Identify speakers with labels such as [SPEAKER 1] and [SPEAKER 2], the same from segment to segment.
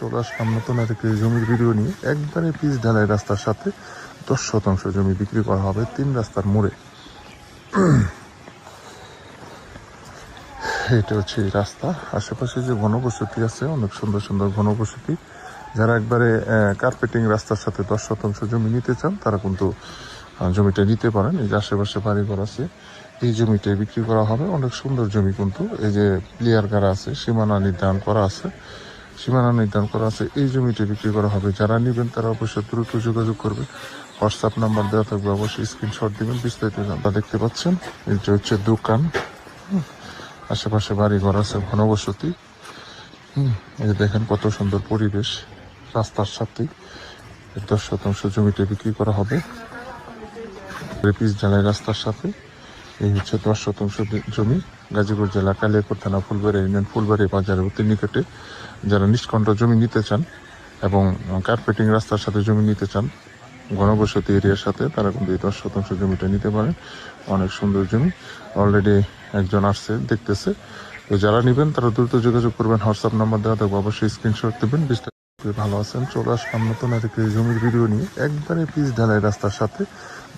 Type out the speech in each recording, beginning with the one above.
[SPEAKER 1] চলে আসলাম নতুন আরেকটি জমির ভিডিও নিয়ে। একবারে পিচ ঢালাই রাস্তার সাথে 10 শতাংশ জমি বিক্রি করা হবে 3 রাস্তার মোড়ে। এটা হচ্ছে এই রাস্তা। আশেপাশে যে ঘনবসতি আছে, অনেক সুন্দর সুন্দর ঘনবসতি। যারা একবারে কার্পেটিং রাস্তার সাথে 10 শতাংশ জমি নিতে চান তারা কিন্তু জমিটা নিতে পারেন। এই যে আশেপাশে বাড়িঘর আছে, এই জমিটা বিক্রি করা হবে। অনেক সুন্দর জমি কিন্তু। এই যে প্লেয়ার গাড়া আছে, সীমানা নির্ধারণ করা আছে, এই জমিটা বিক্রি করা হবে। যারা নেবেন তারা অবশ্যই দ্রুত যোগাযোগ করবে। হোয়াটসঅ্যাপ নাম্বার দেওয়া থাকবে, অবশ্যই স্ক্রিনশট দিবেন। বিস্তারিত জানতে দেখতে পাচ্ছেন, এটা হচ্ছে দোকান। আশেপাশে বাড়ি ঘর আছে, ঘনবসতি। এই দেখেন কত সুন্দর পরিবেশ রাস্তার সাথে। 10 শতাংশ জমিটা বিক্রি করা হবে পিচ ঢালাই রাস্তার সাথে। এই হচ্ছে 10 শতাংশ জমি, গাজীপুর জেলা কালিয়াকৈর থানা ফুলবাড়ি ইউনিয়ন, ফুলবাড়ি বাজারের অতি নিকটে। যারা নিষ্কণ্ঠ জমি নিতে চান এবং কার্পেটিং রাস্তার সাথে জমি নিতে চান, ঘনবসতি এরিয়ার সাথে, তারা কিন্তু এই 10 শতাংশ জমিটা নিতে পারেন। অনেক সুন্দর জমি। অলরেডি একজন আসছে, দেখতেছে। তো যারা নেবেন তারা দ্রুত যোগাযোগ করবেন। হোয়াটসঅ্যাপ নাম্বার দেওয়া থাকবে, অবশ্যই স্ক্রিনশট দেবেন। ভালো আছেন, চলে আসলাম নতুন আরেকটি জমির ভিডিও নিয়ে। একবারে পিচ ঢালাই রাস্তার সাথে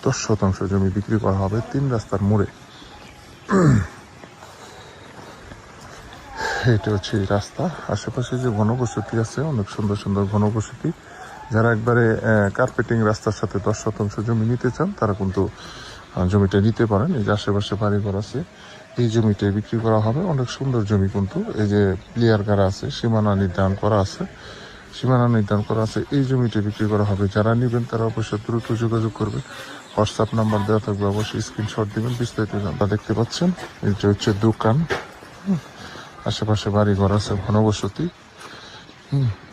[SPEAKER 1] 10 শতাংশ জমি বিক্রি করা হবে 3 রাস্তার মোড়ে। এটা হচ্ছে এই রাস্তা। আশেপাশে যে ঘনবসতি আছে, অনেক সুন্দর সুন্দর ঘনবসতি। যারা একবারে কার্পেটিং রাস্তার সাথে 10 শতাংশ জমি নিতে চান তারা কিন্তু জমিটা নিতে পারেন। এই যে আশেপাশে বাড়িঘর আছে, এই জমিটা বিক্রি করা হবে। অনেক সুন্দর জমি কিন্তু। এই যে প্লেয়ার গাড়া আছে, সীমানা নির্ধারণ করা আছে, এই জমিটা বিক্রি করা হবে। যারা নেবেন তারা অবশ্যই দ্রুত যোগাযোগ করবে। হোয়াটসঅ্যাপ নাম্বার দেওয়া থাকবে, অবশ্যই স্ক্রিনশট দিবেন। বিস্তারিত জানতে দেখতে পাচ্ছেন, এটা হচ্ছে দোকান। আশেপাশে বাড়ি ঘর আছে, ঘনবসতি।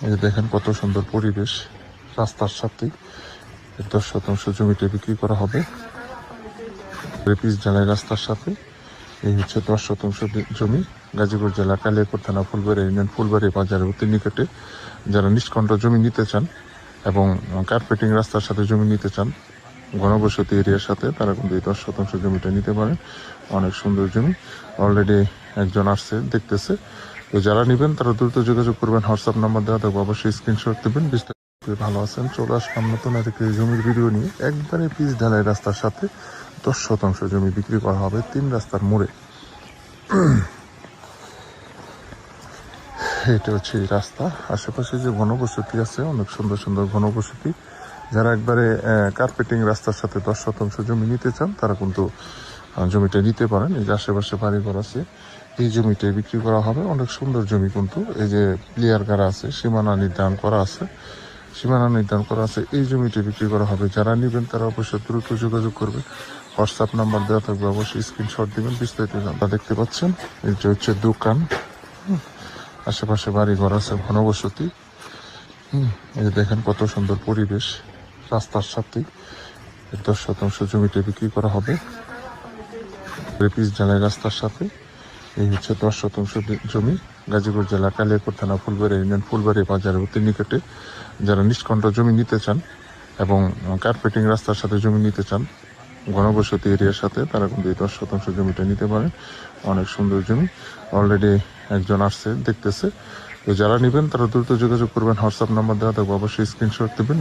[SPEAKER 1] এই দেখেন কত সুন্দর পরিবেশ রাস্তার সাথে। 10 শতাংশ জমিটা বিক্রি করা হবে পিচ ঢালাই রাস্তার সাথে। এই হচ্ছে 10 শতাংশ জমি, গাজীপুর জেলা কালিয়াকৈর থানা ফুলবাড়ি ইউনিয়ন, ফুলবাড়ি বাজারের অতি নিকটে। যারা নিষ্কণ্ঠ জমি নিতে চান এবং কার্পেটিং রাস্তার সাথে জমি নিতে চান, ঘনবসতি এরিয়ার সাথে, তারা কিন্তু এই 10 শতাংশ জমিটা নিতে পারেন। অনেক সুন্দর জমি। অলরেডি একজন আসছে, দেখতেছে। তো যারা নেবেন তারা দ্রুত যোগাযোগ করবেন। হোয়াটসঅ্যাপ নাম্বার দেওয়া থাকবে, অবশ্যই স্ক্রিনশট দেবেন। ভালো আছেন, চলে আসলাম নতুন আরেকটি জমির ভিডিও নিয়ে। একবারে পিচ ঢালাই রাস্তার সাথে 10 শতাংশ জমি বিক্রি করা হবে 3 রাস্তার মোড়ে। এটা হচ্ছে এই রাস্তা। আশেপাশে যে ঘনবসতি আছে, অনেক সুন্দর সুন্দর ঘনবসতি। যারা একবারে কার্পেটিং রাস্তার সাথে 10 শতাংশ জমি নিতে চান তারা কিন্তু জমিটা নিতে পারেন। এই যে আশেপাশে বাড়িঘর আছে, এই জমিটা বিক্রি করা হবে। অনেক সুন্দর জমি কিন্তু। এই যে প্লেয়ার গাড়া আছে, সীমানা নির্ধারণ করা আছে, এই জমিটা বিক্রি করা হবে। যারা নেবেন তারা অবশ্যই দ্রুত যোগাযোগ করবে। হোয়াটসঅ্যাপ নাম্বার দেওয়া থাকবে, অবশ্যই স্ক্রিনশট দিবেন। বিস্তারিত জানতে দেখতে পাচ্ছেন, এটা হচ্ছে দোকান। আশেপাশে বাড়ি ঘর আছে, ঘনবসতি। এই দেখেন কত সুন্দর পরিবেশ রাস্তার সাথে। 10 শতাংশ জমিটা বিক্রি করা হবে পিচ ঢালাই রাস্তার সাথে। এই হচ্ছে 10 শতাংশ জমি, গাজীপুর জেলা কালিয়াকৈর থানা ফুলবাড়ি ইউনিয়ন, ফুলবাড়ি বাজারের অতি নিকটে। যারা নিষ্কণ্ঠ জমি নিতে চান এবং কার্পেটিং রাস্তার সাথে জমি নিতে চান, ঘনবসতি এরিয়ার সাথে, তারা কিন্তু এই 10 শতাংশ জমিটা নিতে পারেন। অনেক সুন্দর জমি। অলরেডি একজন আসছে, দেখতেছে। তো যারা নেবেন তারা দ্রুত যোগাযোগ করবেন। হোয়াটসঅ্যাপ নাম্বার দেওয়া থাকবে, অবশ্যই স্ক্রিনশট দেবেন।